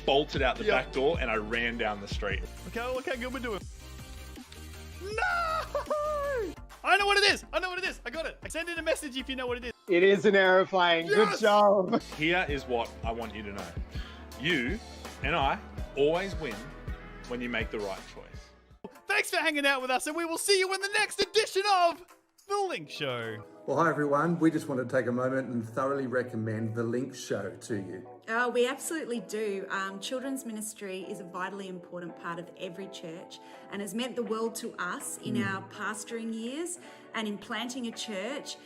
bolted out the back door and I ran down the street. Okay, look how good we're doing. No! I know what it is. I got it. Send in a message if you know what it is. It is an aeroplane. Yes! Good job. Here is what I want you to know. You and I always win when you make the right choice. Thanks for hanging out with us, and we will see you in the next edition of The Link Show. Well, hi everyone. We just want to take a moment and thoroughly recommend The Link Show to you. We absolutely do. Children's ministry is a vitally important part of every church and has meant the world to us in our pastoring years and in planting a church.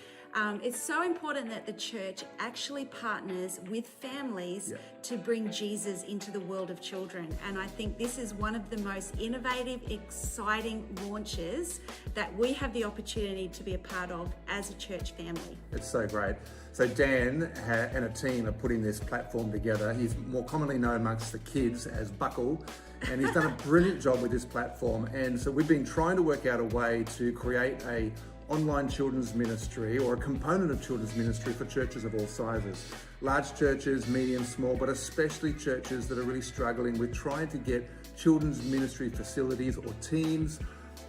It's so important that the church actually partners with families to bring Jesus into the world of children. And I think this is one of the most innovative, exciting launches that we have the opportunity to be a part of as a church family. It's so great. So Dan and a team are putting this platform together. He's more commonly known amongst the kids as Buckle, and he's done a brilliant job with this platform. And so we've been trying to work out a way to create a online children's ministry or a component of children's ministry for churches of all sizes. Large churches, medium, small, but especially churches that are really struggling with trying to get children's ministry facilities or teams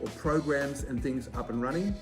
or programs and things up and running.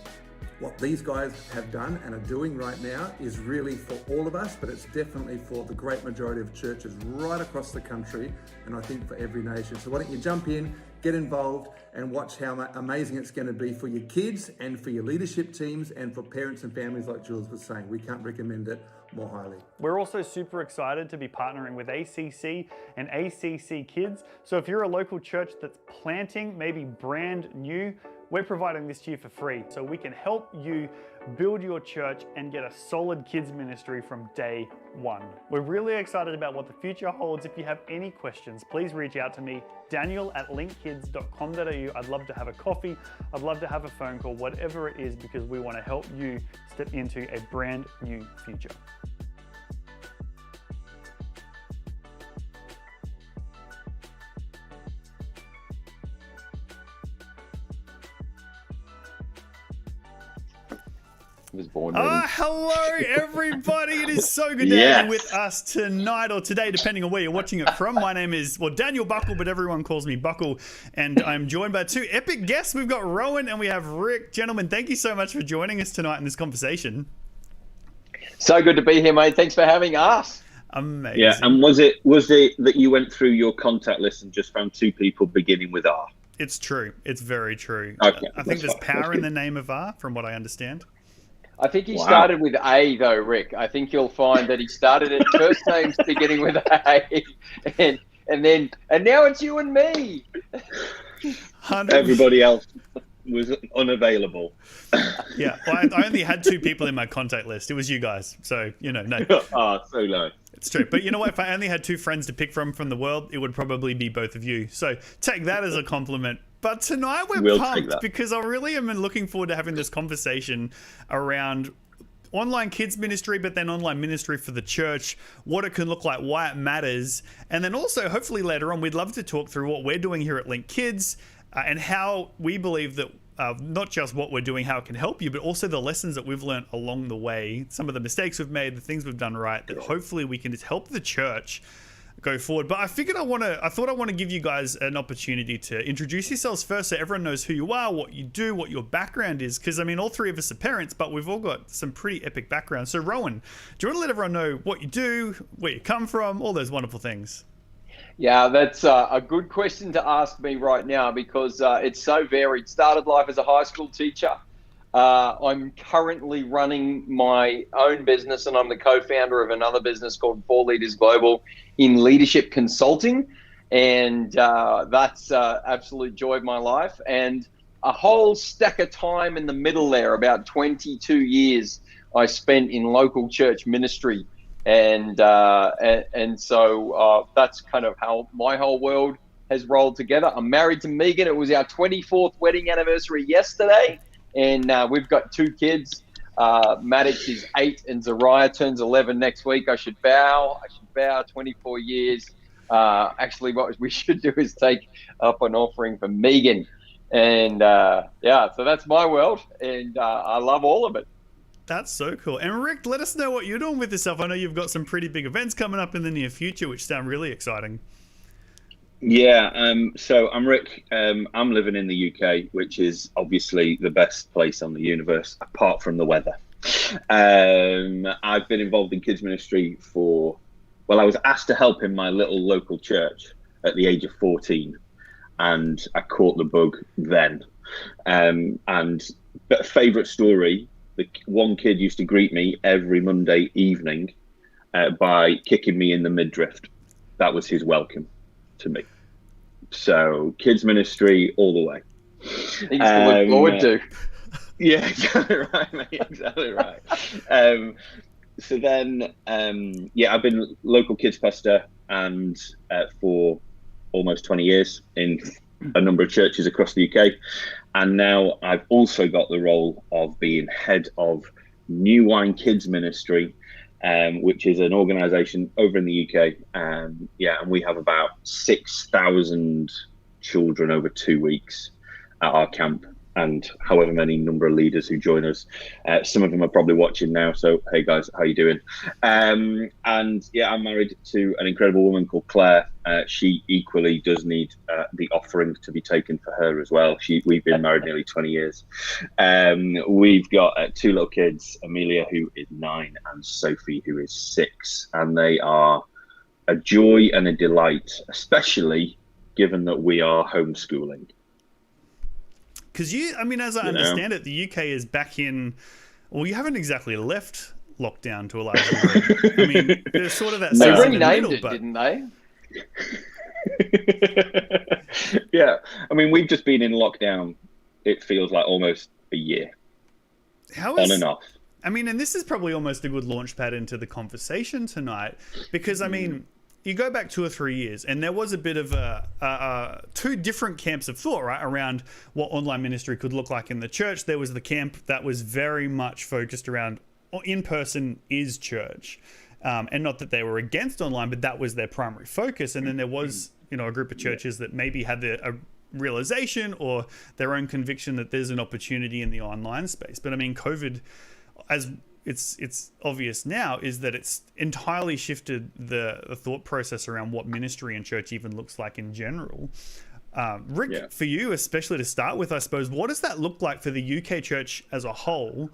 What these guys have done and are doing right now is really for all of us, but it's definitely for the great majority of churches right across the country, and I think for every nation. So why don't you jump in, get involved, and watch how amazing it's going to be for your kids and for your leadership teams and for parents and families, like Jules was saying. We can't recommend it more highly. We're also super excited to be partnering with ACC and ACC Kids. So if you're a local church that's planting, maybe brand new, we're providing this to you for free. So we can help you build your church and get a solid kids ministry from day one. We're really excited about what the future holds. If you have any questions, please reach out to me, daniel@linkkids.com.au. I'd love to have a coffee. I'd love to have a phone call, whatever it is, because we want to help you step into a brand new future. Was born hello everybody. It is so good to have you with us tonight or today, depending on where you're watching it from. My name is Daniel Buckle, but everyone calls me Buckle, and I'm joined by two epic guests. We've got Rohan and we have Rick. Gentlemen, thank you so much for joining us tonight in this conversation. So good to be here, mate. Thanks for having us. Amazing. Yeah, and was it that you went through your contact list and just found two people beginning with R? It's true. It's very true. Okay, I think there's power in the name of R, from what I understand. I think he started with A, though, Rick. I think you'll find that he started at first names beginning with A, and now it's you and me. 100%. Everybody else was unavailable. Yeah, well, I only had two people in my contact list. It was you guys, so no. Oh, so low. It's true, but you know what? If I only had two friends to pick from the world, it would probably be both of you. So take that as a compliment. But tonight we're pumped because I really am looking forward to having this conversation around online kids ministry, but then online ministry for the church, what it can look like, why it matters. And then also, hopefully later on, we'd love to talk through what we're doing here at Link Kids and how we believe that not just what we're doing, how it can help you, but also the lessons that we've learned along the way, some of the mistakes we've made, the things we've done right, that hopefully we can just help the church go forward. But I figured I thought I want to give you guys an opportunity to introduce yourselves first so everyone knows who you are, what you do, what your background is. Because, I mean, all three of us are parents, but we've all got some pretty epic backgrounds. So, Rohan, do you want to let everyone know what you do, where you come from, all those wonderful things? Yeah, that's a good question to ask me right now because it's so varied. Started life as a high school teacher. I'm currently running my own business and I'm the co-founder of another business called 4 Leaders Global in leadership consulting. And that's absolute joy of my life. And a whole stack of time in the middle there, about 22 years I spent in local church ministry. And so that's kind of how my whole world has rolled together. I'm married to Megan. It was our 24th wedding anniversary yesterday. And we've got 2 kids. Maddox is 8 and Zariah turns 11 next week. I should bow 24 years. Actually, what we should do is take up an offering for Megan. And so that's my world. And I love all of it. That's so cool. And Rick, let us know what you're doing with yourself. I know you've got some pretty big events coming up in the near future, which sound really exciting. Yeah, so I'm Rick. I'm living in the UK, which is obviously the best place on the universe, apart from the weather. I've been involved in kids ministry I was asked to help in my little local church at the age of 14, and I caught the bug then. But favourite story, one kid used to greet me every Monday evening by kicking me in the midriff. That was his welcome to me. So kids ministry all the way. Things to look forward to. Yeah, exactly right, mate. Exactly right. So then, I've been local kids pastor and for almost 20 years in a number of churches across the UK. And now I've also got the role of being head of New Wine Kids Ministry, which is an organisation over in the UK. And we have about 6,000 children over 2 weeks at our camp, and however many number of leaders who join us. Some of them are probably watching now, so hey guys, how you doing? I'm married to an incredible woman called Claire. She equally does need the offering to be taken for her as well. We've been married nearly 20 years. We've got 2 little kids, Amelia, who is 9, and Sophie, who is 6, and they are a joy and a delight, especially given that we are homeschooling. Because as I understand it, the UK is back in. Well, you haven't exactly left lockdown to a large degree. There's sort of that. They sense renamed in the middle, didn't they? Yeah, we've just been in lockdown. It feels like almost a year. On and off. And this is probably almost a good launch pad into the conversation tonight, because you go back 2 or 3 years, and there was a bit of two different camps of thought, right, around what online ministry could look like in the church. There was the camp that was very much focused around in-person is church, and not that they were against online, but that was their primary focus. And then there was, a group of churches that maybe had a realization or their own conviction that there's an opportunity in the online space. But COVID, as it's obvious now, is that it's entirely shifted the thought process around what ministry in church even looks like in general. Rick, for you, especially to start with, I suppose, what does that look like for the UK church as a whole?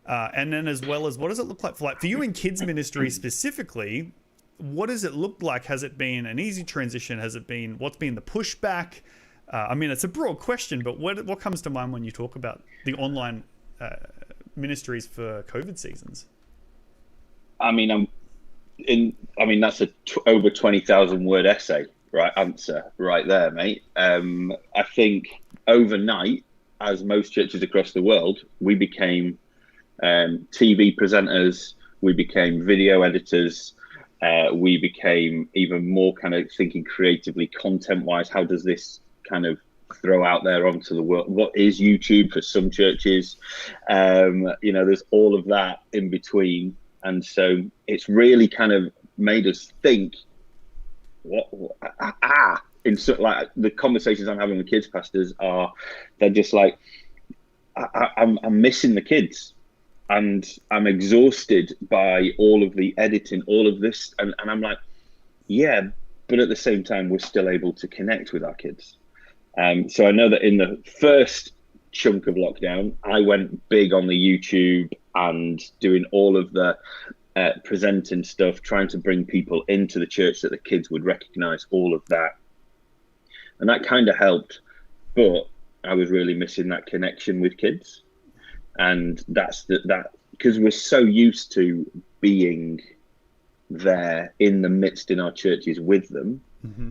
And then as well as what does it look like for you in kids ministry specifically? What does it look like? Has it been an easy transition? What's been the pushback? It's a broad question, but what comes to mind when you talk about the online ministries for COVID seasons? That's over 20,000 word essay, right? Answer right there, mate. I think overnight, as most churches across the world, we became TV presenters, we became video editors, we became even more kind of thinking creatively, content-wise. How does this kind of throw out there onto the world? What is YouTube for some churches? There's all of that in between, and so it's really kind of made us think. The conversations I'm having with kids pastors they're just like, I'm missing the kids, and I'm exhausted by all of the editing, all of this, and I'm like, yeah, but at the same time, we're still able to connect with our kids. So I know that in the first chunk of lockdown, I went big on the YouTube and doing all of the presenting stuff, trying to bring people into the church that the kids would recognize, all of that. And that kind of helped, but I was really missing that connection with kids. And that's that because we're so used to being there in the midst in our churches with them. Mm-hmm.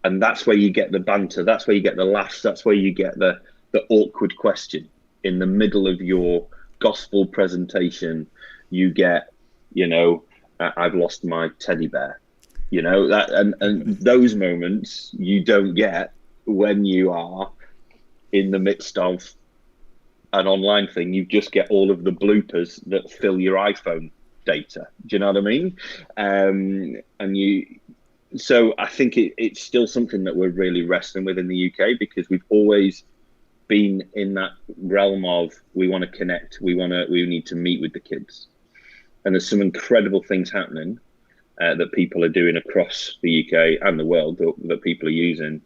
And that's where you get the banter. That's where you get the laughs. That's where you get the awkward question in the middle of your gospel presentation. You get, I've lost my teddy bear, that, and those moments you don't get when you are in the midst of an online thing. You just get all of the bloopers that fill your iPhone data. Do you know what I mean? So I think it's still something that we're really wrestling with in the UK, because we've always been in that realm of we want to connect, we need to meet with the kids. And there's some incredible things happening, that people are doing across the UK and the world that people are using.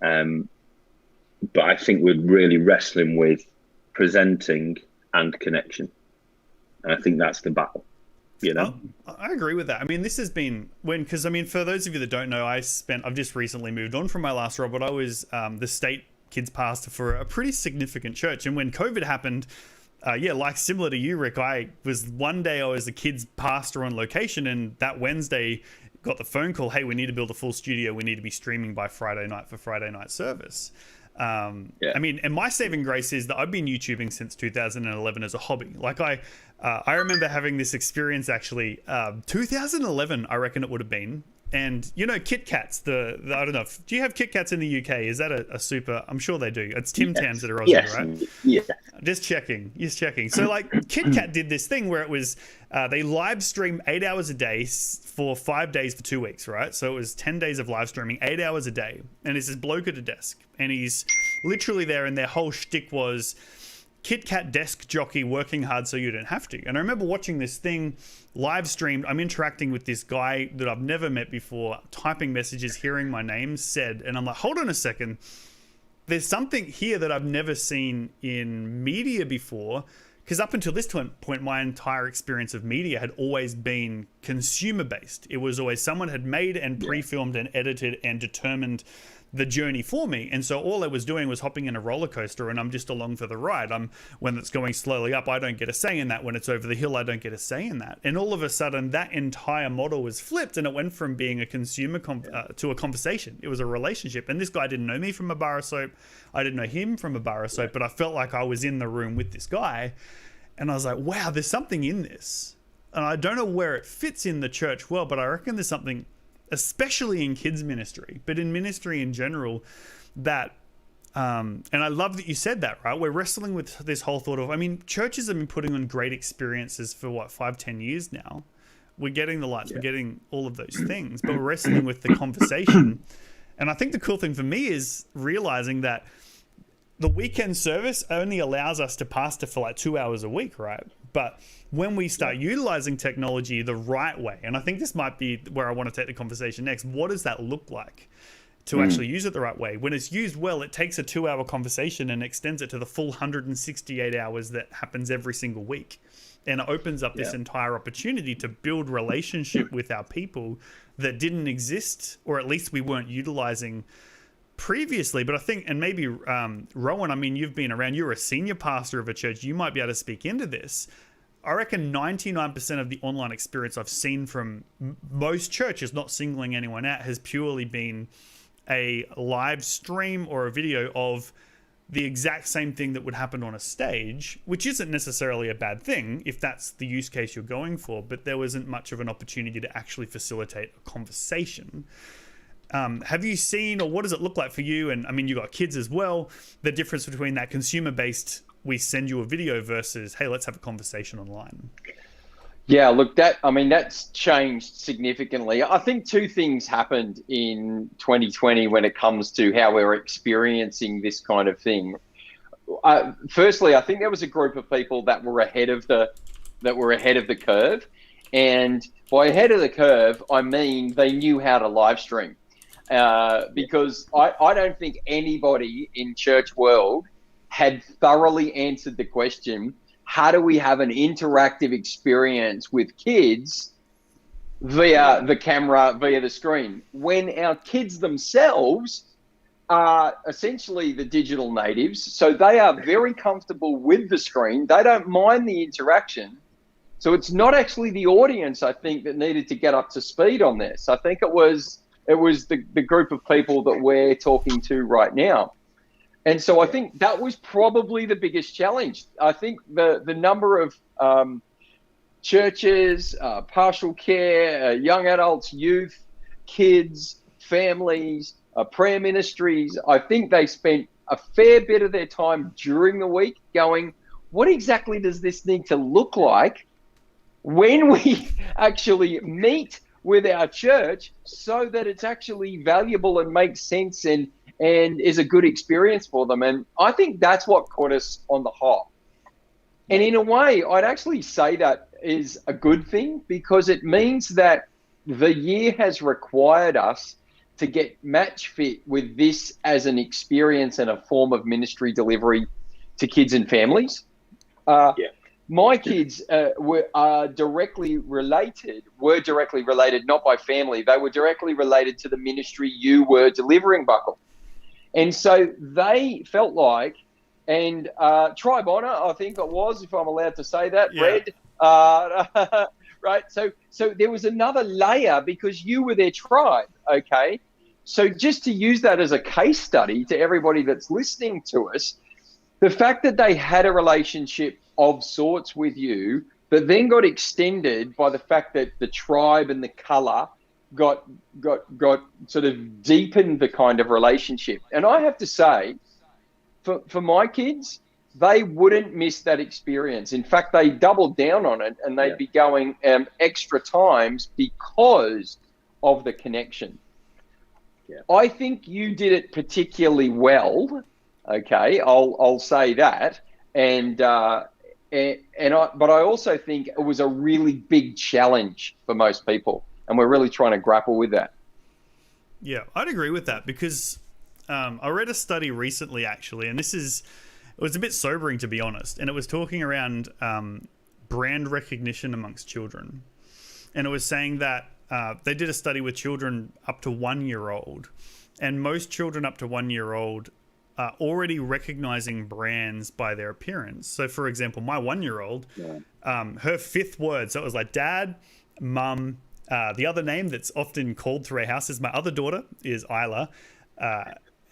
But I think we're really wrestling with presenting and connection. And I think that's the battle, you know? I agree with that. I mean, this has been because I mean, for those of you that don't know, I've just recently moved on from my last role, but I was the state kids pastor for a pretty significant church. And when COVID happened, like similar to you, Rick, I was a kids pastor on location, and that Wednesday got the phone call, hey, we need to build a full studio. We need to be streaming by Friday night for Friday night service. I mean, and my saving grace is that I've been YouTubing since 2011 as a hobby. Like I remember having this experience actually, 2011, I reckon it would have been. And you know, Kit Kats, I don't know, do you have Kit Kats in the UK? Is that a super, I'm sure they do. It's Tim Tams that are Aussie, right? Yeah. Just checking. So like Kit Kat did this thing where it was, they live stream 8 hours a day for 5 days for 2 weeks, right? So it was 10 days of live streaming, 8 hours a day. And it's this bloke at a desk, and he's literally there, and their whole shtick was Kit Kat desk jockey working hard so you don't have to. And I remember watching this thing live streamed. I'm interacting with this guy that I've never met before, typing messages, hearing my name said, and I'm like, hold on a second. There's something here that I've never seen in media before, because up until this point, my entire experience of media had always been consumer-based. It was always someone had made and pre-filmed and edited and determined the journey for me. And so all I was doing was hopping in a roller coaster, and I'm just along for the ride. When it's going slowly up, I don't get a say in that. When it's over the hill, I don't get a say in that. And all of a sudden, that entire model was flipped, and it went from being a consumer to a conversation. It was a relationship. And this guy didn't know me from a bar of soap. I didn't know him from a bar of soap, but I felt like I was in the room with this guy. And I was like, wow, there's something in this. And I don't know where it fits in the church world, but I reckon there's something, especially in kids ministry, but in ministry in general, that and I love that you said that, right? We're wrestling with this whole thought of, I mean, churches have been putting on great experiences for 5-10 years now. We're getting the lights, we're getting all of those things, but we're wrestling with the conversation. And I think the cool thing for me is realizing that the weekend service only allows us to pastor for like 2 hours a week, right? But when we start utilizing technology the right way, and I think this might be where I want to take the conversation next, what does that look like to actually use it the right way? When it's used well, it takes a 2-hour conversation and extends it to the full 168 hours that happens every single week. And it opens up this entire opportunity to build relationship with our people that didn't exist, or at least we weren't utilizing previously. But I think, and maybe Rohan, I mean, you've been around, you're a senior pastor of a church, you might be able to speak into this. I reckon 99% of the online experience I've seen from most churches, not singling anyone out, has purely been a live stream or a video of the exact same thing that would happen on a stage, which isn't necessarily a bad thing if that's the use case you're going for, but there wasn't much of an opportunity to actually facilitate a conversation. Have you seen, or what does it look like for you? And I mean, you got kids as well, the difference between that consumer-based, we send you a video versus, hey, let's have a conversation online. Yeah, look, that's changed significantly. I think two things happened in 2020 when it comes to how we're experiencing this kind of thing. Firstly, I think there was a group of people that were ahead of the curve, and by ahead of the curve, I mean they knew how to live stream. Because I don't think anybody in church world had thoroughly answered the question, how do we have an interactive experience with kids via the camera, via the screen, when our kids themselves are essentially the digital natives. So they are very comfortable with the screen. They don't mind the interaction. So it's not actually the audience, I think, that needed to get up to speed on this. I think it was the group of people that we're talking to right now. And so I think that was probably the biggest challenge. I think the number of churches, partial care, young adults, youth, kids, families, prayer ministries, I think they spent a fair bit of their time during the week going, what exactly does this need to look like when we actually meet with our church so that it's actually valuable and makes sense and is a good experience for them. And I think that's what caught us on the hop. And in a way, I'd actually say that is a good thing, because it means that the year has required us to get match fit with this as an experience and a form of ministry delivery to kids and families. My kids were directly related, not by family. They were directly related to the ministry you were delivering, Buckle. And so they felt like, and Tribe Honor, I think it was, if I'm allowed to say that, Red, right? So there was another layer because you were their tribe, okay? So just to use that as a case study to everybody that's listening to us, the fact that they had a relationship of sorts with you, but then got extended by the fact that the tribe and the color got sort of deepened the kind of relationship. And I have to say, for my kids, they wouldn't miss that experience. In fact, they doubled down on it, and they'd be going extra times because of the connection. Yeah. I think you did it particularly well. Okay, I'll say that, but I also think it was a really big challenge for most people, and we're really trying to grapple with that. Yeah, I'd agree with that because I read a study recently, actually, and it was a bit sobering, to be honest, and it was talking around brand recognition amongst children, and it was saying that they did a study with children up to 1 year old, and most children up to 1 year old are already recognizing brands by their appearance. So, for example, my 1 year old, her fifth word, so it was like dad, mum, the other name that's often called through our house is my other daughter, is Isla,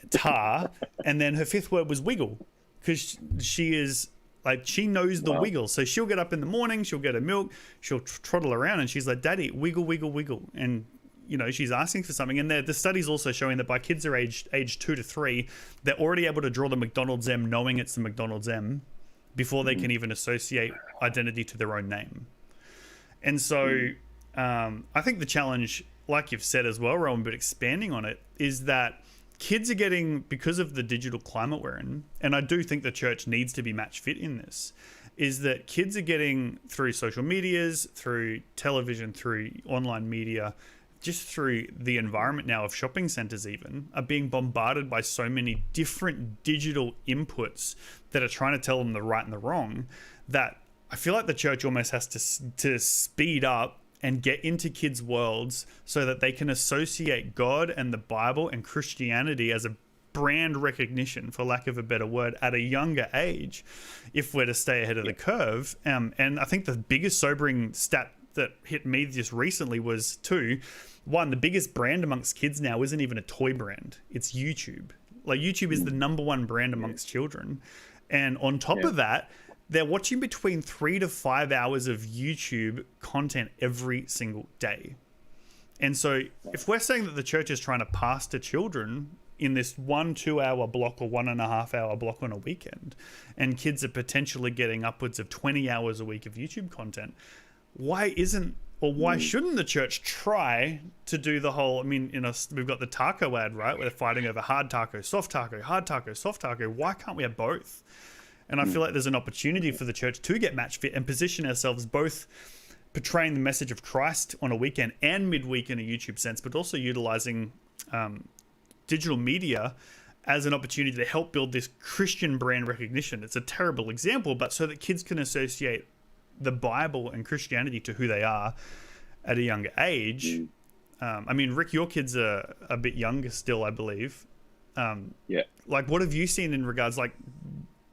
Tar, and then her fifth word was wiggle, because she is like, she knows the wiggle. So she'll get up in the morning, she'll get her milk, she'll trottle around, and she's like, Daddy, wiggle, wiggle, wiggle. And, you know, she's asking for something. And the study's also showing that by kids are aged 2 to 3, they're already able to draw the McDonald's M knowing it's the McDonald's M before they can even associate identity to their own name. And so I think the challenge, like you've said as well, Rowan, but expanding on it, is that kids are getting, because of the digital climate we're in, and I do think the church needs to be match fit in this, is that kids are getting, through social medias, through television, through online media, just through the environment now of shopping centers even, are being bombarded by so many different digital inputs that are trying to tell them the right and the wrong, that I feel like the church almost has to speed up and get into kids' worlds so that they can associate God and the Bible and Christianity as a brand recognition, for lack of a better word, at a younger age, if we're to stay ahead of the curve. And I think the biggest sobering stat that hit me just recently was one, the biggest brand amongst kids now isn't even a toy brand. It's YouTube. Like, YouTube is the #1 brand amongst children. And on top of that, they're watching between 3 to 5 hours of YouTube content every single day. And so if we're saying that the church is trying to pastor children in this 1-2 hour block or 1.5 hour block on a weekend, and kids are potentially getting upwards of 20 hours a week of YouTube content, why shouldn't the church try to do the whole, I mean, we've got the taco ad, right? Where they're fighting over hard taco, soft taco, hard taco, soft taco. Why can't we have both? And I feel like there's an opportunity for the church to get match fit and position ourselves both portraying the message of Christ on a weekend and midweek in a YouTube sense, but also utilizing digital media as an opportunity to help build this Christian brand recognition. It's a terrible example, but so that kids can associate the Bible and Christianity to who they are at a younger age. I mean, Rick, your kids are a bit younger still, I believe. Like, what have you seen in regards, like,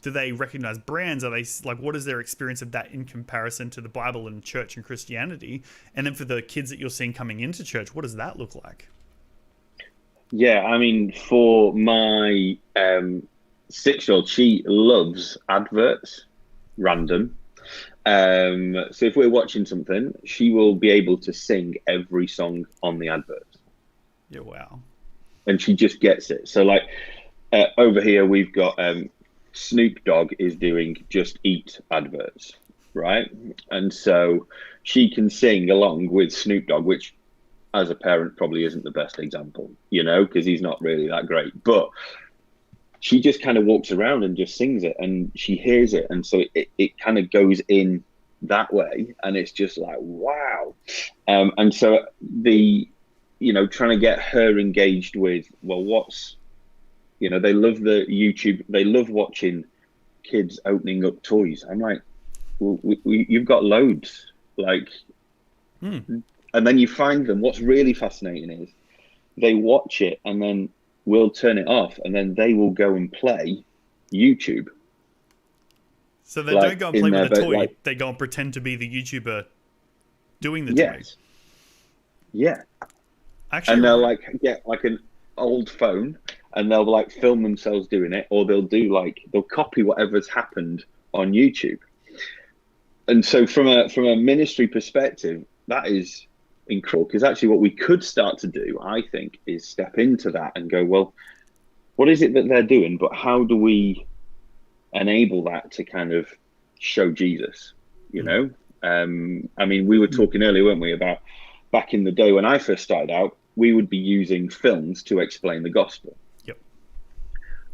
do they recognize brands? Are they, like, what is their experience of that in comparison to the Bible and church and Christianity? And then for the kids that you're seeing coming into church, what does that look like? Yeah, I mean, for my 6-year-old, she loves adverts, random. So if we're watching something, she will be able to sing every song on the advert. Yeah, wow. And she just gets it. So, like, over here, we've got Snoop Dogg is doing Just Eat adverts, right? And so she can sing along with Snoop Dogg, which as a parent probably isn't the best example, you know, because he's not really that great. But she just kind of walks around and just sings it, and she hears it. And so it kind of goes in that way, and it's just like, wow. And so trying to get her engaged with, well, they love the YouTube, they love watching kids opening up toys. I'm like, well, you've got loads, and then you find them. What's really fascinating is they watch it and then we'll turn it off, and then they will go and play YouTube. So they don't go and play with a toy. They go and pretend to be the YouTuber doing the toy. Yeah. Actually, and they'll get an old phone and they'll film themselves doing it, or they'll copy whatever's happened on YouTube. And so from a ministry perspective, that is incredible, because actually what we could start to do, I think, is step into that and go, well, what is it that they're doing, but how do we enable that to kind of show Jesus, I mean, we were talking earlier, weren't we, about back in the day when I first started out, we would be using films to explain the gospel. Yep.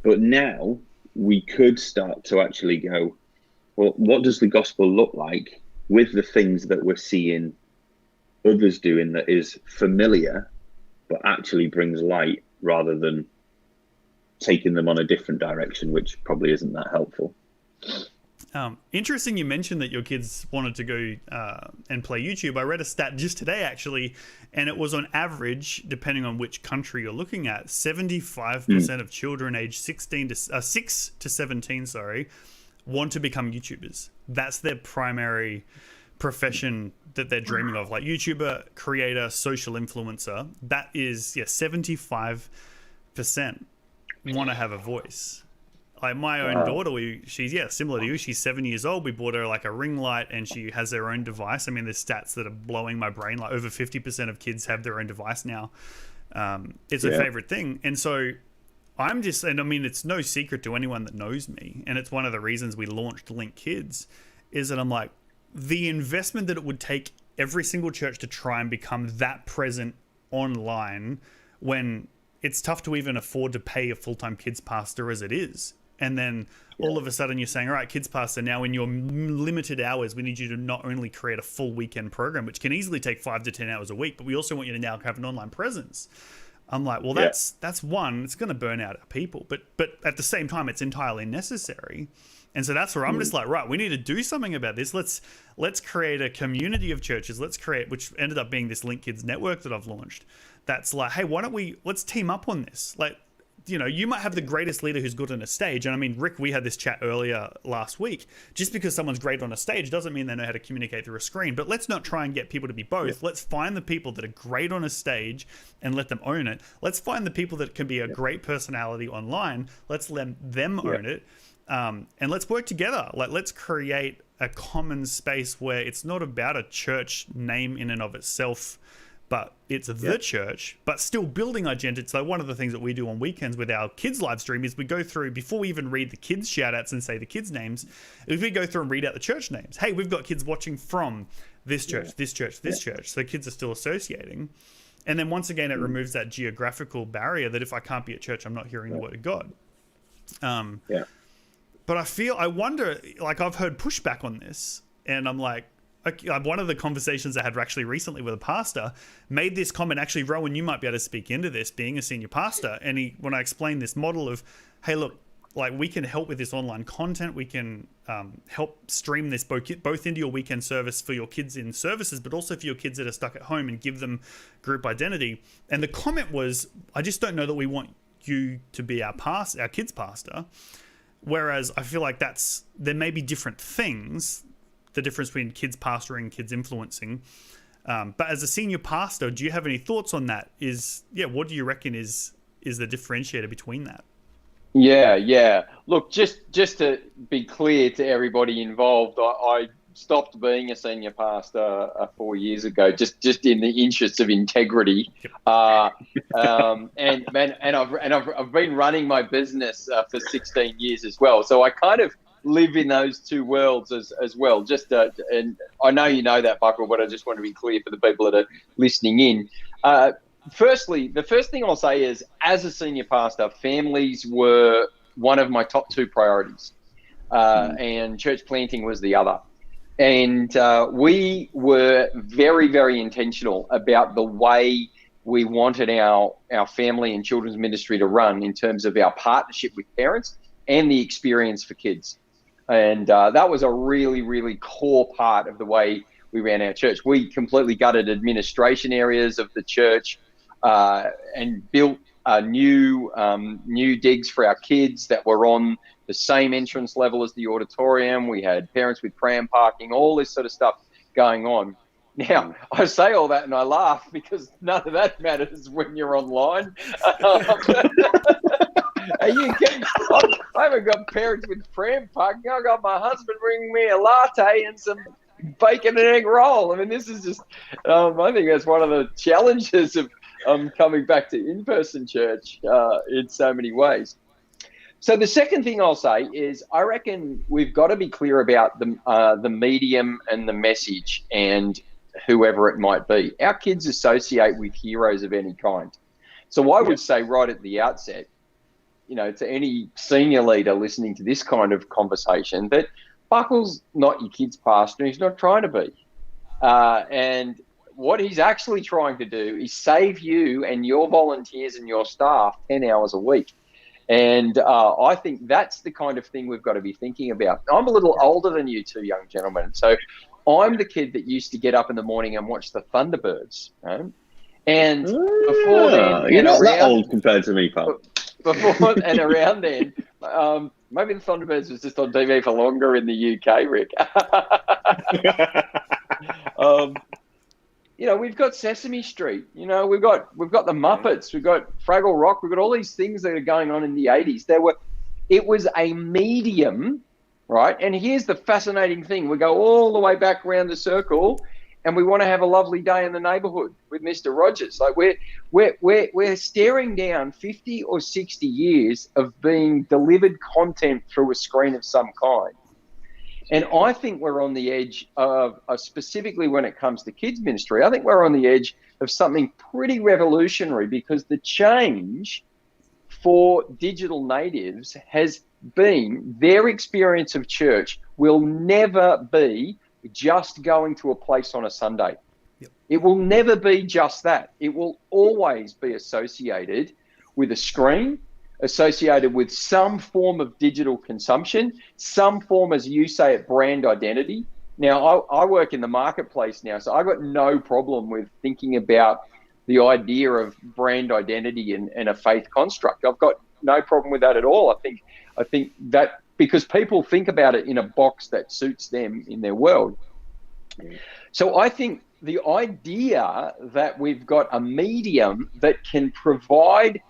But now we could start to actually go, well, what does the gospel look like with the things that we're seeing others doing that is familiar, but actually brings light, rather than taking them on a different direction, which probably isn't that helpful. Interesting you mentioned that your kids wanted to go and play YouTube. I read a stat just today, actually, and it was on average, depending on which country you're looking at, 75% of children aged 6 to 17, want to become YouTubers. That's their primary profession that they're dreaming of, like YouTuber, creator, social influencer. That is 75% want to have a voice. Like my own daughter, she's similar to you. She's 7 years old. We bought her a ring light, and she has her own device. I mean, there's stats that are blowing my brain. Like over 50% of kids have their own device now. It's a favorite thing, and so and I mean, it's no secret to anyone that knows me, and it's one of the reasons we launched Link Kids, is that I'm like, the investment that it would take every single church to try and become that present online, when it's tough to even afford to pay a full-time kids pastor as it is. And then all of a sudden you're saying, all right, kids pastor, now in your limited hours, we need you to not only create a full weekend program, which can easily take 5 to 10 hours a week, but we also want you to now have an online presence. I'm like, well, that's one, it's going to burn out our people, but at the same time, it's entirely necessary. And so that's where I'm just like, right, we need to do something about this. Let's create a community of churches. Which ended up being this Link Kids network that I've launched. That's like, hey, let's team up on this. Like, you might have the greatest leader who's good on a stage. And I mean, Rick, we had this chat earlier last week. Just because someone's great on a stage doesn't mean they know how to communicate through a screen. But let's not try and get people to be both. Let's find the people that are great on a stage and let them own it. Let's find the people that can be a great personality online. Let's let them own it. And let's work together. Let's create a common space where it's not about a church name in and of itself, but it's the church, but still building identity. So one of the things that we do on weekends with our kids live stream is we go through, before we even read the kids shout outs and say the kids names, if we go through and read out the church names. Hey, we've got kids watching from this church, this church, this church. So kids are still associating. And then once again, it removes that geographical barrier that if I can't be at church, I'm not hearing the word of God. But I wonder, I've heard pushback on this, and I'm like, one of the conversations I had actually recently with a pastor made this comment. Actually, Rohan, you might be able to speak into this, being a senior pastor. And when I explained this model of, hey, look, we can help with this online content. We can help stream this both into your weekend service for your kids in services, but also for your kids that are stuck at home, and give them group identity. And the comment was, I just don't know that we want you to be our kids pastor. Whereas I feel like there may be different things, the difference between kids pastoring, kids influencing. But as a senior pastor, do you have any thoughts on that? What do you reckon is the differentiator between that? Yeah. Look, just to be clear to everybody involved, I stopped being a senior pastor 4 years ago, just in the interests of integrity. And I've been running my business for 16 years as well. So I kind of live in those two worlds as well. And I know you know that, Buckle, but I just want to be clear for the people that are listening in. Firstly, the first thing I'll say is, as a senior pastor, families were one of my top 2 priorities, and church planting was the other. And we were very, very intentional about the way we wanted our family and children's ministry to run in terms of our partnership with parents and the experience for kids. And that was a really, really core part of the way we ran our church. We completely gutted administration areas of the church and built new digs for our kids that were on the same entrance level as the auditorium. We had parents with pram parking, all this sort of stuff going on. Now, I say all that and I laugh because none of that matters when you're online. I haven't got parents with pram parking. I got my husband bringing me a latte and some bacon and egg roll. I mean, this is just, I think that's one of the challenges of coming back to in-person church in so many ways. So the second thing I'll say is I reckon we've got to be clear about the medium and the message and whoever it might be. Our kids associate with heroes of any kind. So I would say right at the outset, to any senior leader listening to this kind of conversation, that Buckle's not your kid's pastor. He's not trying to be. And what he's actually trying to do is save you and your volunteers and your staff 10 hours a week. And I think that's the kind of thing we've got to be thinking about. I'm a little older than you two young gentlemen. So I'm the kid that used to get up in the morning and watch the Thunderbirds. And before then... You're not that old compared to me, pal. Before and around then, maybe the Thunderbirds was just on TV for longer in the UK, Rick. We've got Sesame Street. We've got the Muppets. We've got Fraggle Rock. We've got all these things that are going on in the 80s. It was a medium, right? And here's the fascinating thing: we go all the way back around the circle, and we want to have a lovely day in the neighbourhood with Mr. Rogers. Like we're staring down 50 or 60 years of being delivered content through a screen of some kind. And I think we're on the edge of, specifically when it comes to kids ministry, I think we're on the edge of something pretty revolutionary, because the change for digital natives has been their experience of church will never be just going to a place on a Sunday. Yep. It will never be just that. It will always be associated with a screen, associated with some form of digital consumption, some form, as you say, of brand identity. Now, I work in the marketplace now, so I've got no problem with thinking about the idea of brand identity and a faith construct. I've got no problem with that at all. I think that because people think about it in a box that suits them in their world. So I think the idea that we've got a medium that can provide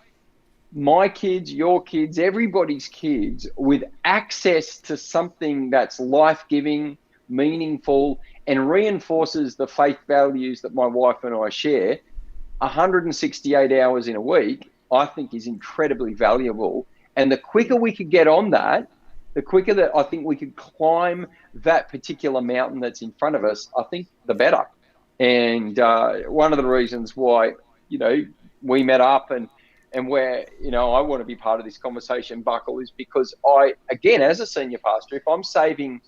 my kids, your kids, everybody's kids with access to something that's life-giving, meaningful, and reinforces the faith values that my wife and I share 168 hours in a week, I think is incredibly valuable. And the quicker we could get on that, the quicker that I think we could climb that particular mountain that's in front of us, I think the better. And one of the reasons why, we met up and where, I want to be part of this conversation, Buckle, is because I, again, as a senior pastor, if I'm saving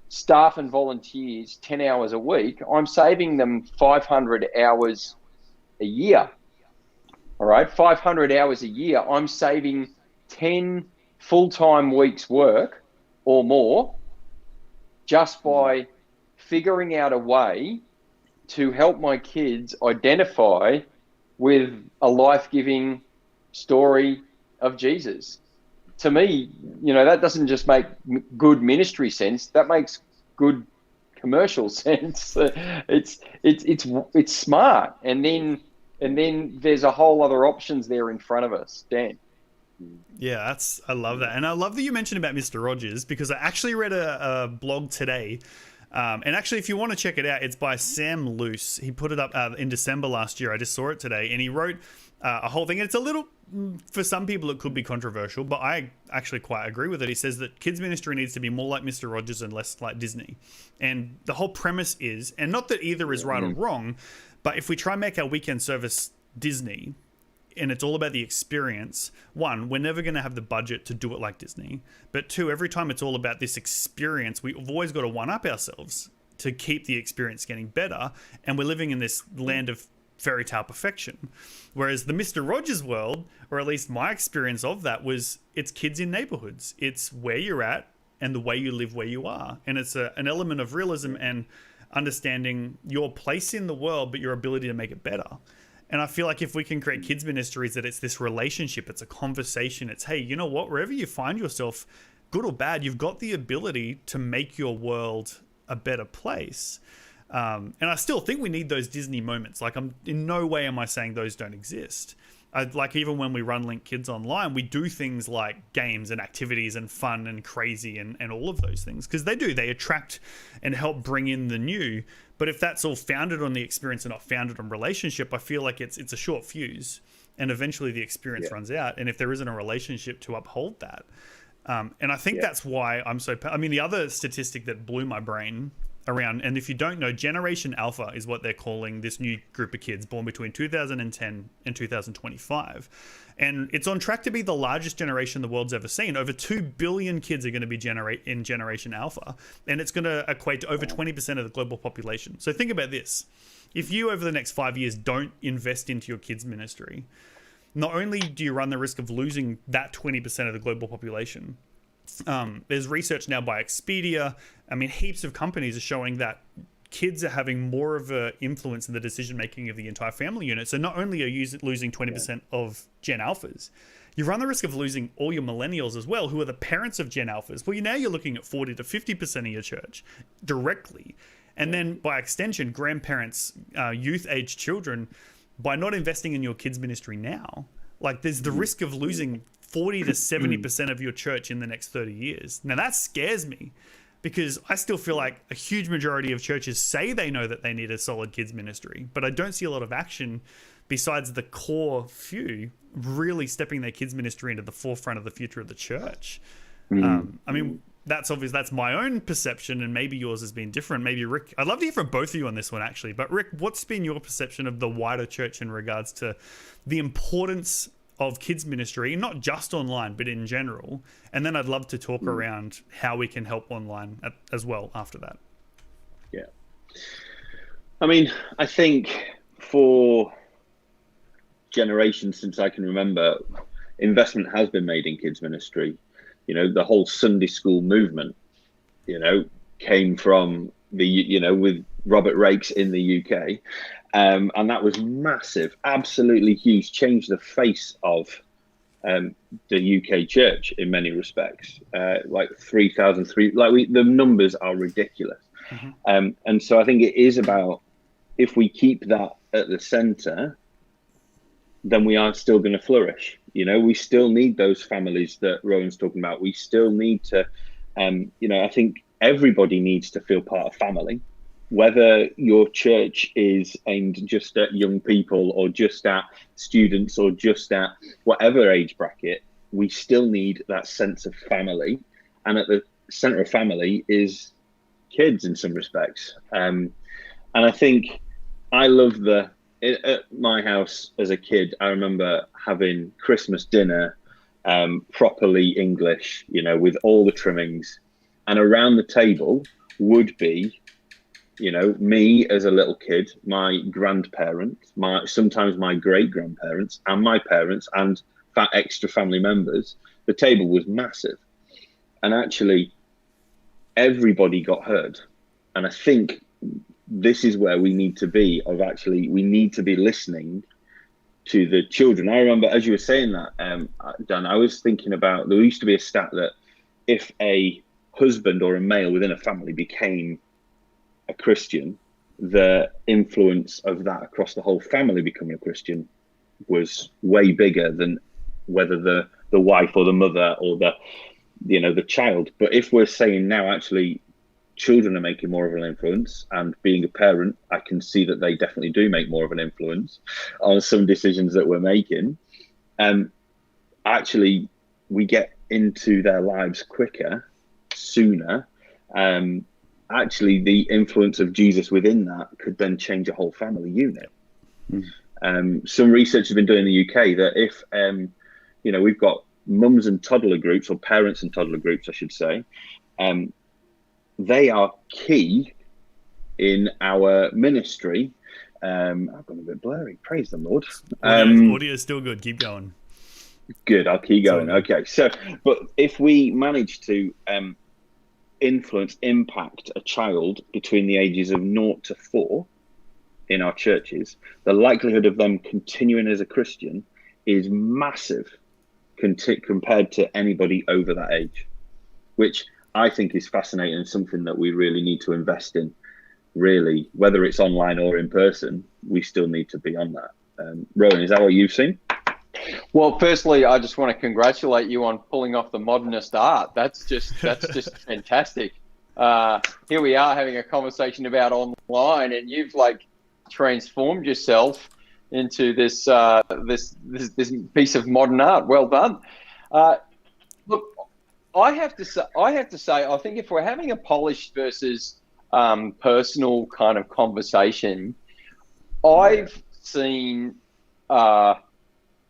staff and volunteers 10 hours a week, I'm saving them 500 hours a year. All right, 500 hours a year. I'm saving 10 full-time weeks work or more just by figuring out a way to help my kids identify with a life-giving story of Jesus. To me, that doesn't just make good ministry sense. That makes good commercial sense. It's smart. And then there's a whole other options there in front of us. Dan. Yeah, I love that. And I love that you mentioned about Mr. Rogers, because I actually read a blog today. And actually, if you want to check it out, it's by Sam Luce. He put it up in December last year. I just saw it today. And he wrote a whole thing. It's a little, for some people, it could be controversial, but I actually quite agree with it. He says that kids ministry needs to be more like Mr. Rogers and less like Disney. And the whole premise is, and not that either is right or wrong, but if we try and make our weekend service Disney, and it's all about the experience. One, we're never going to have the budget to do it like Disney. But two, every time it's all about this experience, we've always got to one-up ourselves to keep the experience getting better. And we're living in this land of fairy tale perfection. Whereas the Mr. Rogers world, or at least my experience of that, was it's kids in neighborhoods. It's where you're at and the way you live where you are. And it's an element of realism and understanding your place in the world, but your ability to make it better. And I feel like if we can create kids ministries, that it's this relationship, it's a conversation, it's, hey, you know what, wherever you find yourself, good or bad, you've got the ability to make your world a better place. And I still think we need those Disney moments. Like, I'm in no way am I saying those don't exist. Like, even when we run Link Kids online, we do things like games and activities and fun and crazy and all of those things, because they attract and help bring in the new. But if that's all founded on the experience and not founded on relationship, I feel like it's a short fuse, and eventually the experience runs out. And if there isn't a relationship to uphold that, and I think that's why I'm so. I mean, the other statistic that blew my brain around, and if you don't know, Generation Alpha is what they're calling this new group of kids born between 2010 and 2025. And it's on track to be the largest generation the world's ever seen. Over 2 billion kids are going to be in Generation Alpha, and it's going to equate to over 20% of the global population. So think about this. If you, over the next 5 years, don't invest into your kids' ministry, not only do you run the risk of losing that 20% of the global population, there's research now by Expedia. I mean, heaps of companies are showing that kids are having more of an influence in the decision making of the entire family unit. So not only are you losing 20% of Gen Alphas, you run the risk of losing all your millennials as well, who are the parents of Gen Alphas. Well, now you're looking at 40 to 50% of your church directly. And then by extension, grandparents, youth age children, by not investing in your kids ministry now, like, there's the risk of losing 40 to 70% of your church in the next 30 years. Now that scares me, because I still feel like a huge majority of churches say they know that they need a solid kids ministry, but I don't see a lot of action besides the core few really stepping their kids ministry into the forefront of the future of the church. I mean, that's obvious. That's my own perception, and maybe yours has been different. Maybe Rick, I'd love to hear from both of you on this one, actually. But Rick, what's been your perception of the wider church in regards to the importance of kids ministry, not just online, but in general? And then I'd love to talk around how we can help online as well after that. Yeah. I mean, I think for generations since I can remember, investment has been made in kids ministry. You know, the whole Sunday school movement, you know, came from with Robert Raikes in the UK. And that was massive, absolutely huge, changed the face of the UK church in many respects. Like 3,003, the numbers are ridiculous. And so I think it is about, if we keep that at the center, then we are still going to flourish. You know, we still need those families that Rohan's talking about. We still need to, I think everybody needs to feel part of family. Whether your church is aimed just at young people or just at students or just at whatever age bracket, we still need that sense of family. And at the center of family is kids in some respects. And I think I love at my house as a kid, I remember having Christmas dinner, properly English, with all the trimmings. And around the table would be, me as a little kid, my grandparents, sometimes my great grandparents, and my parents, and extra family members. The table was massive, and actually everybody got heard. And I think this is where we need to be. We need to be listening to the children. I remember, as you were saying that, Dan, I was thinking about, there used to be a stat that if a husband or a male within a family became a Christian, the influence of that across the whole family becoming a Christian was way bigger than whether the wife or the mother or the child. But if we're saying now, actually, children are making more of an influence, and being a parent, I can see that they definitely do make more of an influence on some decisions that we're making. Actually, we get into their lives quicker, sooner. Actually, the influence of Jesus within that could then change a whole family unit. Some research has been done in the UK that if, we've got mums and toddler groups, or parents and toddler groups, I should say, they are key in our ministry. I've gone a bit blurry. Praise the Lord. Audio is still good. Keep going. Good. I'll keep going. Okay. So, but if we manage to impact a child between the ages of 0 to 4 in our churches, the likelihood of them continuing as a Christian is massive compared to anybody over that age, which I think is fascinating and something that we really need to invest in. Really, whether it's online or in person, we still need to be on that. Rohan, is that what you've seen? Well, firstly, I just want to congratulate you on pulling off the modernist art. That's just fantastic. Here we are having a conversation about online, and you've transformed yourself into this piece of modern art. Well done. Look, I have to say, I think if we're having a polished versus personal kind of conversation, I've seen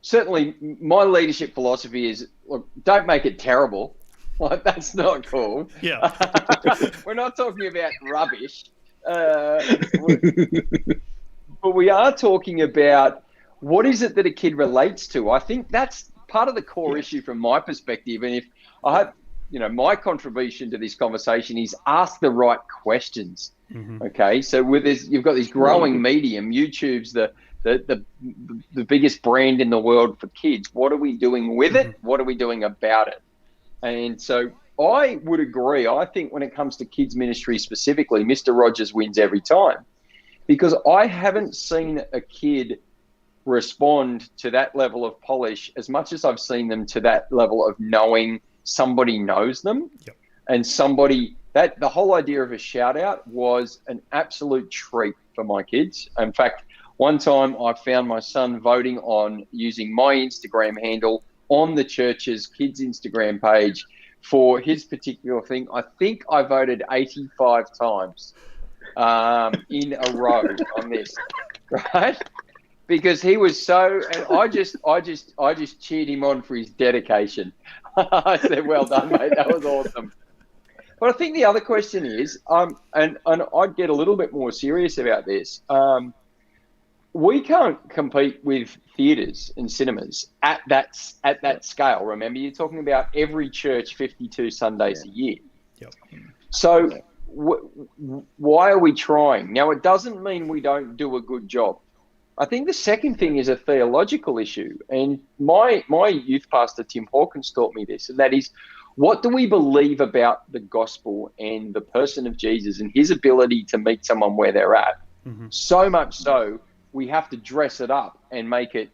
certainly my leadership philosophy is, look, don't make it terrible. That's not cool. Yeah. We're not talking about rubbish. But we are talking about what is it that a kid relates to. I think that's part of the core issue from my perspective. And if I hope, my contribution to this conversation is ask the right questions. Mm-hmm. Okay. So you've got this growing medium. YouTube's the biggest brand in the world for kids. What are we doing with it? What are we doing about it? And so I would agree. I think when it comes to kids ministry specifically, Mr. Rogers wins every time, because I haven't seen a kid respond to that level of polish as much as I've seen them to that level of knowing somebody knows them. Yep. And that the whole idea of a shout out was an absolute treat for my kids. In fact, one time I found my son voting on using my Instagram handle on the church's kids Instagram page for his particular thing. I think I voted 85 times in a row on this, right? Because he was so, and I just cheered him on for his dedication. I said, well done, mate. That was awesome. But I think the other question is, and I'd get a little bit more serious about this. We can't compete with theatres and cinemas at that scale. Remember, you're talking about every church 52 Sundays a year. Yep. So why are we trying? Now, it doesn't mean we don't do a good job. I think the second thing is a theological issue. And my youth pastor, Tim Hawkins, taught me this, and that is, what do we believe about the gospel and the person of Jesus and his ability to meet someone where they're at? Mm-hmm. So much so, we have to dress it up and make it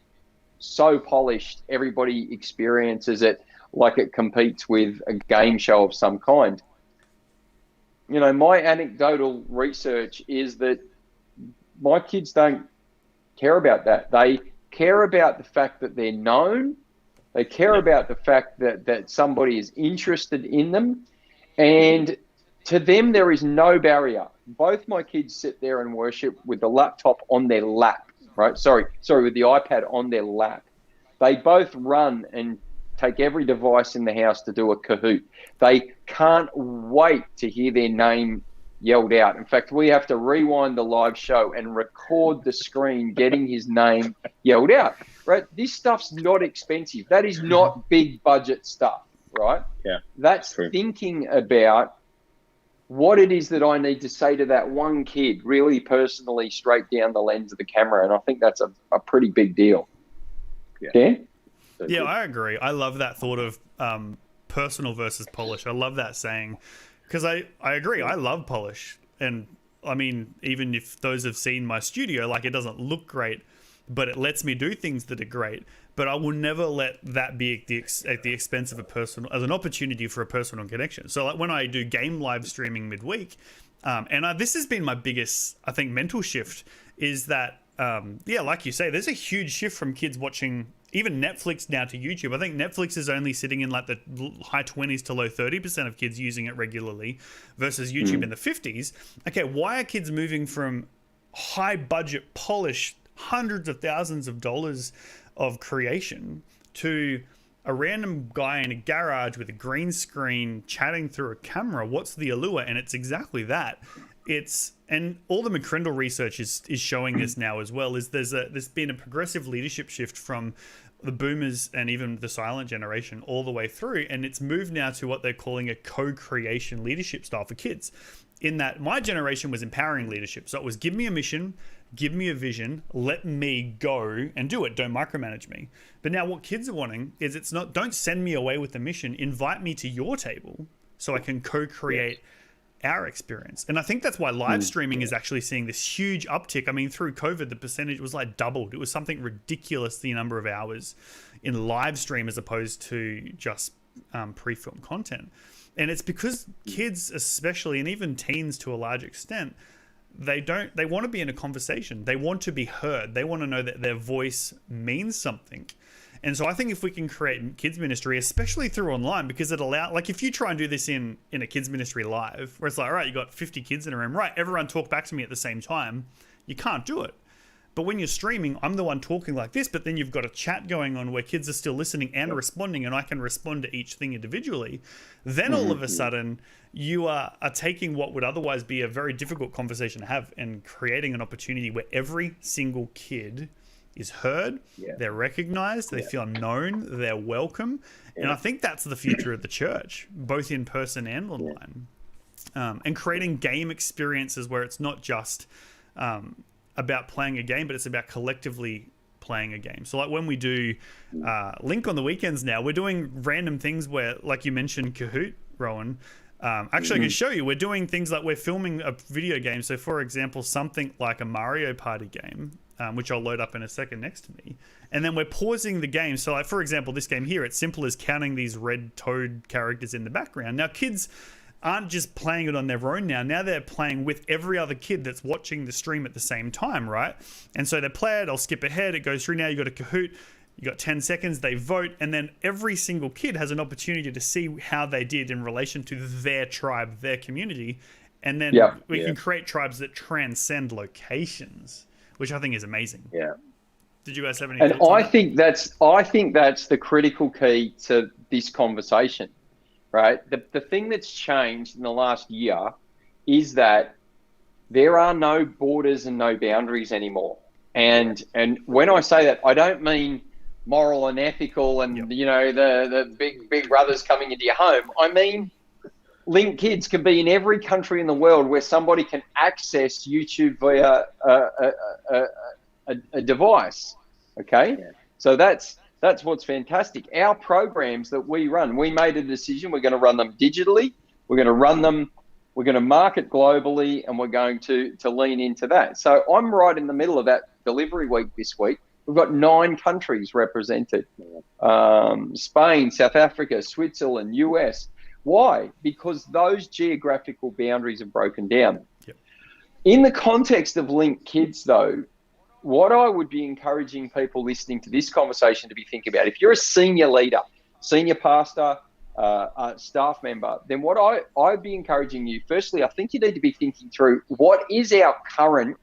so polished, everybody experiences it like it competes with a game show of some kind. My anecdotal research is that my kids don't care about that. They care about the fact that they're known. They care about the fact that somebody is interested in them. And to them, there is no barrier. Both my kids sit there and worship with the laptop on their lap, right? Sorry, with the iPad on their lap. They both run and take every device in the house to do a Kahoot. They can't wait to hear their name yelled out. In fact, we have to rewind the live show and record the screen getting his name yelled out, right? This stuff's not expensive. That is not big budget stuff, right? Yeah. That's thinking about what it is that I need to say to that one kid really personally straight down the lens of the camera. And I think that's a pretty big deal. Yeah. Dan? Yeah, I agree. I love that thought of personal versus polish. I love that saying. Because I agree, I love polish. And I mean, even if those have seen my studio, it doesn't look great, but it lets me do things that are great. But I will never let that be at the expense of as an opportunity for a personal connection. So when I do game live streaming midweek, this has been my biggest, I think, mental shift is that, like you say, there's a huge shift from kids watching even Netflix now to YouTube. I think Netflix is only sitting in the high 20s to low 30% of kids using it regularly versus YouTube in the 50s. Okay, why are kids moving from high budget, polished, hundreds of thousands of dollars of creation to a random guy in a garage with a green screen chatting through a camera. What's the allure? And it's exactly that. And all the McCrindle research is showing this now as well, is there's been a progressive leadership shift from the boomers and even the silent generation all the way through, and it's moved now to what they're calling a co-creation leadership style for kids. In that my generation was empowering leadership. So it was give me a mission, give me a vision, let me go and do it. Don't micromanage me. But now what kids are wanting is it's not, don't send me away with the mission, invite me to your table so I can co-create our experience. And I think that's why live streaming is actually seeing this huge uptick. I mean, through COVID, the percentage was like doubled. It was something ridiculous, the number of hours in live stream as opposed to just pre-filmed content. And it's because kids especially, and even teens to a large extent, they want to be in a conversation. They want to be heard. They want to know that their voice means something. And so I think if we can create kids ministry, especially through online, because it allows, like if you try and do this in a kids ministry live, where it's like, all right, you got 50 kids in a room, right, everyone talk back to me at the same time, you can't do it. But when you're streaming, I'm the one talking like this, but then you've got a chat going on where kids are still listening and responding, and I can respond to each thing individually. Then all of a sudden, you are taking what would otherwise be a very difficult conversation to have and creating an opportunity where every single kid is heard, they're recognized, they feel known, they're welcome. And I think that's the future of the church, both in person and online. And creating game experiences where it's not just about playing a game, but it's about collectively playing a game. So like when we do Link on the weekends now, we're doing random things where, like you mentioned, Kahoot, Rohan. Actually, I can show you. We're doing things like we're filming a video game. So for example, something like a Mario Party game, which I'll load up in a second next to me. And then we're pausing the game. So like, for example, this game here, it's simple as counting these red toad characters in the background. Now, kids aren't just playing it on their own now. Now they're playing with every other kid that's watching the stream at the same time, right? And so they play it, I'll skip ahead, it goes through now, you got a Kahoot, you got 10 seconds, they vote, and then every single kid has an opportunity to see how they did in relation to their tribe, their community. And then we can create tribes that transcend locations, which I think is amazing. Yeah. Did you guys have any thoughts on that? I think that's the critical key to this conversation. Right. The thing that's changed in the last year is that there are no borders and no boundaries anymore. And when I say that, I don't mean moral and ethical and, you know, the big brothers coming into your home. I mean, Link Kids can be in every country in the world where somebody can access YouTube via a device. Okay. Yeah. So that's what's fantastic. Our programs that we run, we made a decision. We're going to run them digitally. We're going to run them. We're going to market globally, and we're going to lean into that. So I'm right in the middle of that delivery week this week. We've got 9 countries represented: Spain, South Africa, Switzerland, US. Why? Because those geographical boundaries are broken down. Yep. In the context of Link Kids, though, what I would be encouraging people listening to this conversation to be thinking about, if you're a senior leader, senior pastor, staff member, then what I'd be encouraging you, firstly, I think you need to be thinking through what is our current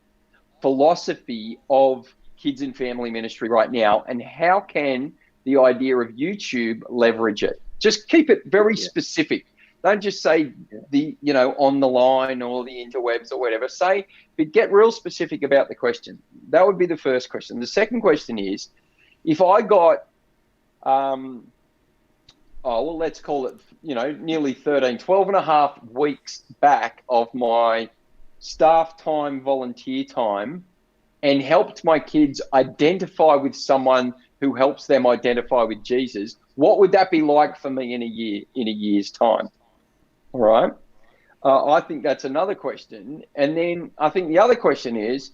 philosophy of kids and family ministry right now, and how can the idea of YouTube leverage it? Just keep it very specific. Don't just say on the line or the interwebs or whatever. But get real specific about the question. That would be the first question. The second question is, if I got, let's call it, nearly 12 and a half weeks back of my staff time, volunteer time, and helped my kids identify with someone who helps them identify with Jesus, what would that be like for me in a year's time? All right. I think that's another question. And then I think the other question is,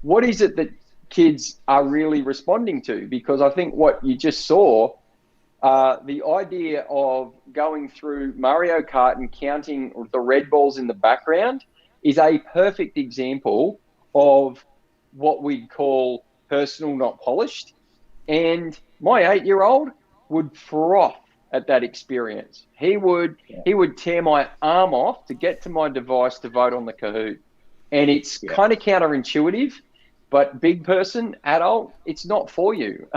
what is it that kids are really responding to? Because I think what you just saw, the idea of going through Mario Kart and counting the red balls in the background is a perfect example of what we'd call personal, not polished. And my 8-year-old would froth at that experience. He would tear my arm off to get to my device to vote on the Kahoot. And it's kind of counterintuitive, But big person, adult, it's not for you.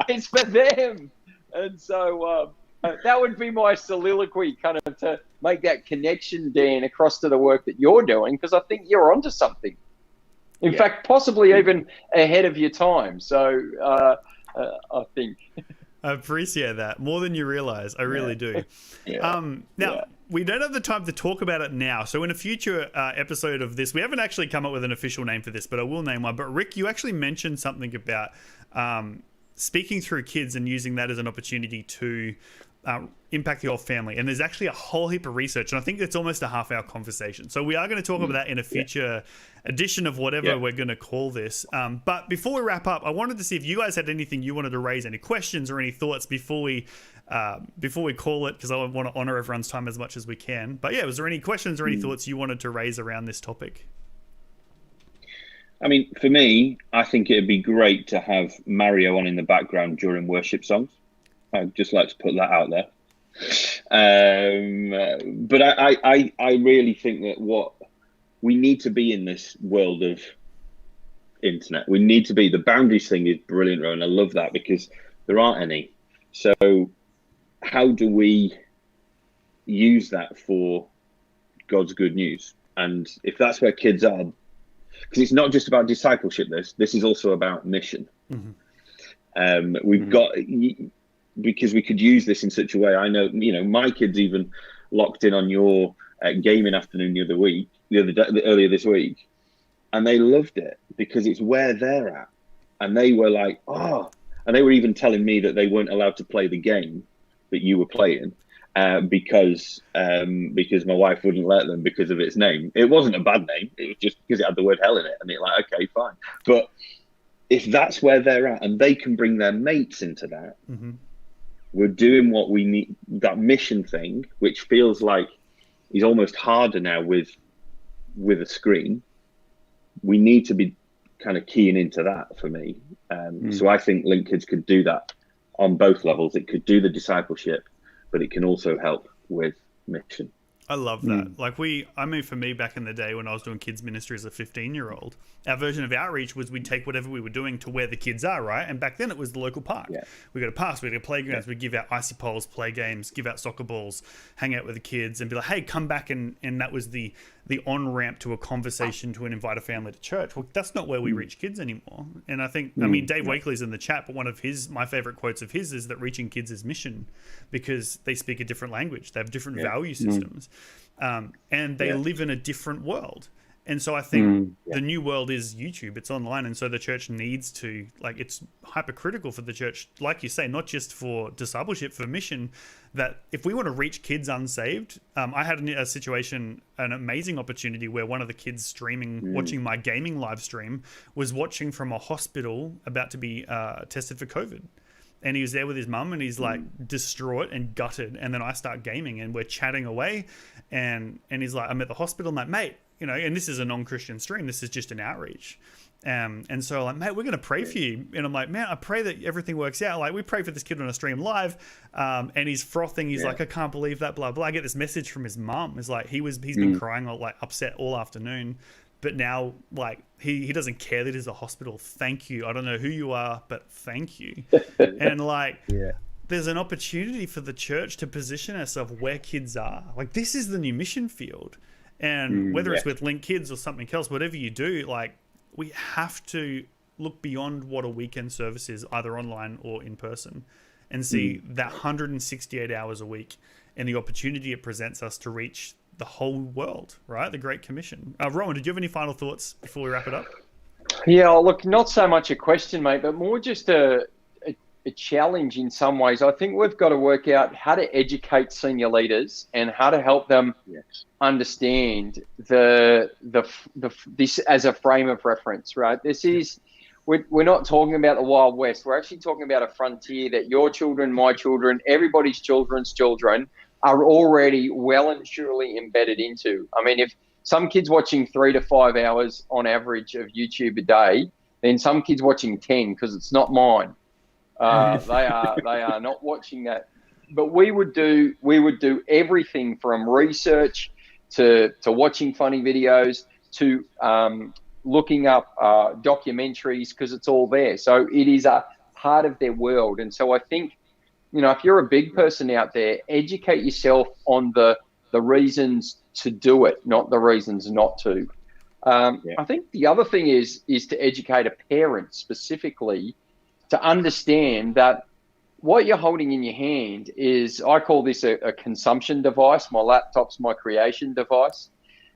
It's for them. And so that would be my soliloquy, kind of to make that connection, Dan, across to the work that you're doing, because I think you're onto something. In fact, possibly even ahead of your time. So I think. I appreciate that more than you realize. I really do. Now, we don't have the time to talk about it now. So in a future episode of this, we haven't actually come up with an official name for this, but I will name one. But Rick, you actually mentioned something about speaking through kids and using that as an opportunity to impact the whole family. And there's actually a whole heap of research, and I think it's almost a half-hour conversation. So we are going to talk about that in a future edition of whatever we're going to call this. But before we wrap up, I wanted to see if you guys had anything you wanted to raise, any questions or any thoughts before we call it, because I want to honor everyone's time as much as we can. But yeah, was there any questions or any thoughts you wanted to raise around this topic? I mean, for me, I think it'd be great to have Mario on in the background during worship songs. I'd just like to put that out there. But I really think that what we need to be in this world of internet, we need to be, the boundaries thing is brilliant, Rohan. I love that, because there aren't any. So how do we use that for God's good news? And if that's where kids are, because it's not just about discipleship, this is also about mission. We've got, because we could use this in such a way. I know, my kids even locked in on your gaming afternoon earlier this week, and they loved it because it's where they're at. And they were like, and they were even telling me that they weren't allowed to play the game that you were playing because my wife wouldn't let them because of its name. It wasn't a bad name. It was just because it had the word hell in it. And they're like, okay, fine. But if that's where they're at and they can bring their mates into that, we're doing what we need, that mission thing, which feels like is almost harder now with a screen. We need to be kind of keying into that for me. So I think Link Kids could do that on both levels. It could do the discipleship, but it can also help with mission. I love that. Like for me, back in the day when I was doing kids ministry as a 15-year-old, our version of outreach was we'd take whatever we were doing to where the kids are, right? And back then it was the local park. We got a pass, we got playgrounds, we'd give out icy poles, play games, give out soccer balls, hang out with the kids and be like, hey, come back. And that was the on-ramp to a conversation to invite a family to church. Well, that's not where we reach kids anymore. And I think, Dave Wakely's in the chat, but one of my favorite quotes of his is that reaching kids is mission, because they speak a different language. They have different value systems. And they live in a different world. And so I think the new world is YouTube. It's online. And so the church needs to, it's hypercritical for the church, like you say, not just for discipleship, for mission, that if we want to reach kids unsaved, I had a situation, an amazing opportunity where one of the kids streaming, watching my gaming live stream, was watching from a hospital about to be tested for COVID. And he was there with his mum, and he's like distraught and gutted. And then I start gaming, and we're chatting away, and he's like, I'm at the hospital. I'm like, mate, and this is a non-Christian stream. This is just an outreach. And so like, mate, we're going to pray for you. And I'm like, man, I pray that everything works out. Like, we pray for this kid on a stream live. And he's frothing. He's like, I can't believe that, blah, blah. I get this message from his mum. It's like, he's been crying, like upset all afternoon. But now, like, he doesn't care that he's a hospital. Thank you. I don't know who you are, but thank you. And there's an opportunity for the church to position ourselves where kids are. Like, this is the new mission field. And whether it's with Link Kids or something else, whatever you do, like, we have to look beyond what a weekend service is, either online or in person, and see that 168 hours a week and the opportunity it presents us to reach the whole world, right? The Great Commission. Rohan, did you have any final thoughts before we wrap it up? Yeah, look, not so much a question, mate, but more just a challenge in some ways. I think we've got to work out how to educate senior leaders and how to help them understand this as a frame of reference, right? This is, we're not talking about the Wild West. We're actually talking about a frontier that your children, my children, everybody's children's children are already well and truly embedded into. I mean, if some kids watching 3 to 5 hours on average of YouTube a day, then some kids watching 10, because it's not mine. They are not watching that. But we would do everything from research to watching funny videos to looking up documentaries, because it's all there. So it is a part of their world. And so I think, if you're a big person out there, educate yourself on the reasons to do it, not the reasons not to. I think the other thing is to educate a parent specifically to understand that what you're holding in your hand is, I call this a consumption device. My laptop's my creation device.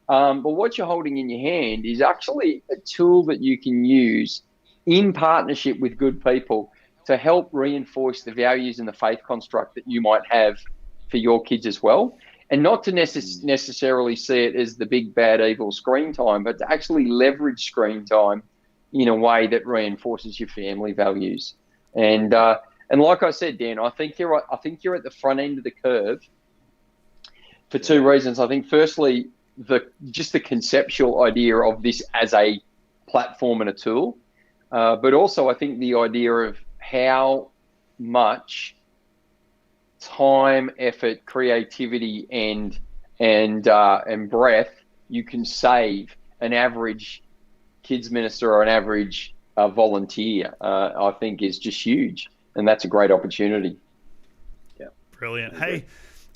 But what you're holding in your hand is actually a tool that you can use in partnership with good people to help reinforce the values and the faith construct that you might have for your kids as well. And not to necessarily see it as the big, bad, evil screen time, but to actually leverage screen time in a way that reinforces your family values. And like I said, Dan, I think you're at the front end of the curve for two reasons. I think firstly, just the conceptual idea of this as a platform and a tool, but also I think the idea of how much time, effort, creativity, and breath you can save an average kids minister or an average volunteer, I think is just huge, and that's a great opportunity. Yeah, brilliant. Hey,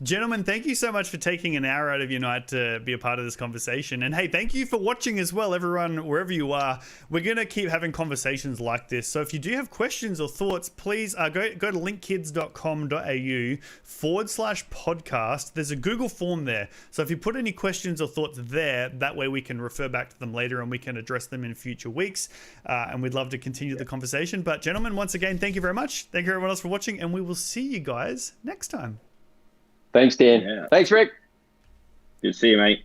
gentlemen, thank you so much for taking an hour out of your night to be a part of this conversation. And hey, thank you for watching as well, everyone, wherever you are. We're going to keep having conversations like this. So if you do have questions or thoughts, please go to linkkids.com.au/podcast. There's a Google form there. So if you put any questions or thoughts there, that way we can refer back to them later and we can address them in future weeks. And we'd love to continue the conversation. But gentlemen, once again, thank you very much. Thank you everyone else for watching, and we will see you guys next time. Thanks, Dan. Yeah. Thanks, Rick. Good to see you, mate.